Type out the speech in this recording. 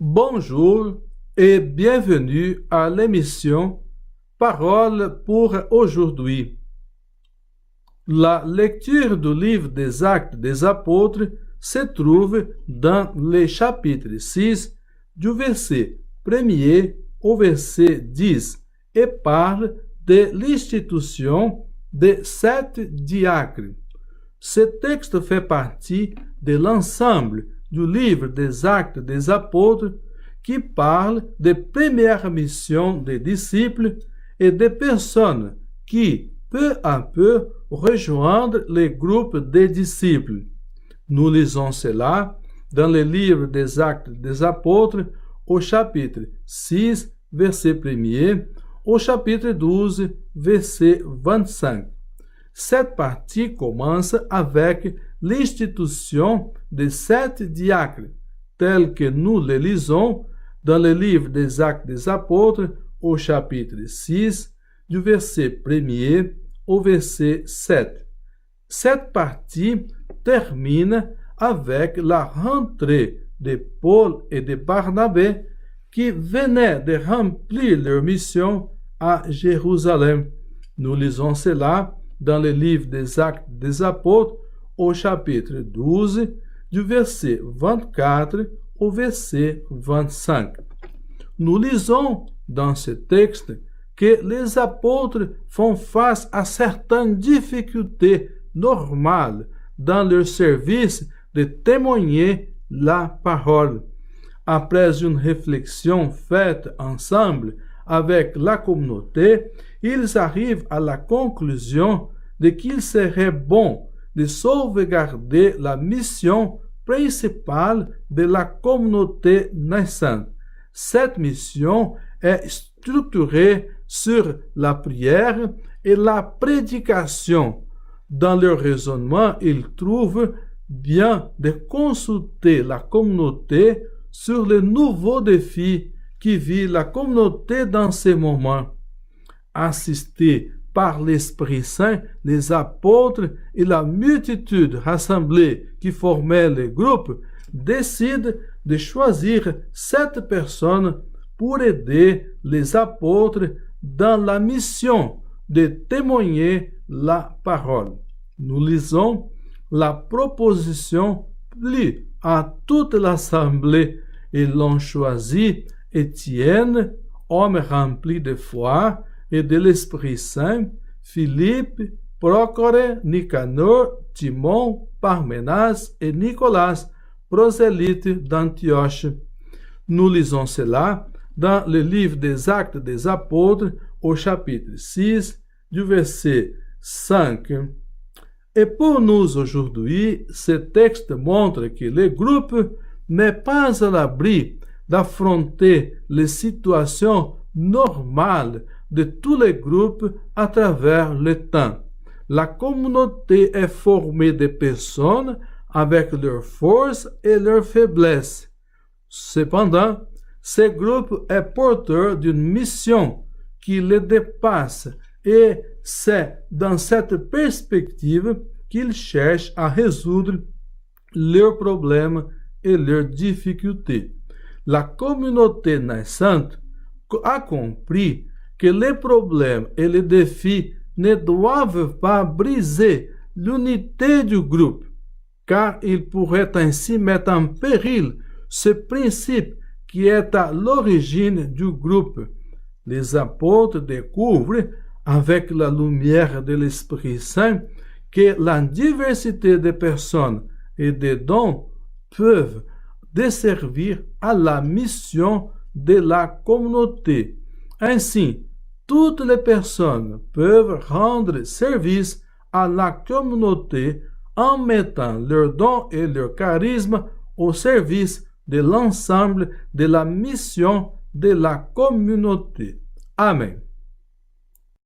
Bonjour et bienvenue à l'émission Parole pour aujourd'hui. La lecture du livre des Actes des Apôtres se trouve dans le chapitre 6 du verset 1er au verset 10 et parle de l'institution de 7 diacres. Ce texte fait partie de l'ensemble du livre des Actes des Apôtres qui parle des premières missions des disciples et des personnes qui, peu à peu, rejoignent les groupes des disciples. Nous lisons cela dans le livre des Actes des Apôtres au chapitre 6, verset 1er, au chapitre 12, verset 25. Cette partie commence avec l'institution des 7 diacres, tel que nous le lisons dans le livre des Actes des Apôtres au chapitre 6, du verset 1er au verset 7. Cette partie termine avec la rentrée de Paul et de Barnabé qui venaient de remplir leur mission à Jérusalem. Nous lisons cela dans le livre des Actes des Apôtres au chapitre 12, du verset 24 au verset 25. Nous lisons dans ce texte que les apôtres font face à certaines difficultés normales dans leur service de témoigner la parole. Après une réflexion faite ensemble avec la communauté, ils arrivent à la conclusion de qu'il serait bon de sauvegarder la mission principale de la communauté naissante. Cette mission est structurée sur la prière et la prédication. Dans leur raisonnement, ils trouvent bien de consulter la communauté sur les nouveaux défis qui vit la communauté dans ces moments. Assistés par l'Esprit Saint, les apôtres et la multitude rassemblée qui formait le groupe décident de choisir 7 personnes pour aider les apôtres dans la mission de témoigner la parole. Nous lisons la proposition plut à toute l'assemblée et l'ont choisi Étienne, homme rempli de foi et de l'Esprit Saint, Philippe, Procore, Nicanor, Timon, Parmenas et Nicolas, prosélyte d'Antioche. Nous lisons cela dans le livre des Actes des Apôtres au chapitre 6, du verset 5. Et pour nous aujourd'hui, ce texte montre que le groupe n'est pas à l'abri d'affronter les situations normales de tous les groupes à travers le temps. La communauté est formée de personnes avec leurs forces et leurs faiblesses. Cependant, ce groupe est porteur d'une mission qui les dépasse et c'est dans cette perspective qu'ils cherchent à résoudre leurs problèmes et leurs difficultés. La communauté naissante a compris que les problèmes et les défis ne doivent pas briser l'unité du groupe, car ils pourraient ainsi mettre en péril ce principe qui est à l'origine du groupe. Les apôtres découvrent, avec la lumière de l'Esprit Saint, que la diversité des personnes et des dons peuvent desservir à la mission de la communauté. Ainsi, toutes les personnes peuvent rendre service à la communauté en mettant leurs dons et leur charisme au service de l'ensemble de la mission de la communauté. Amen.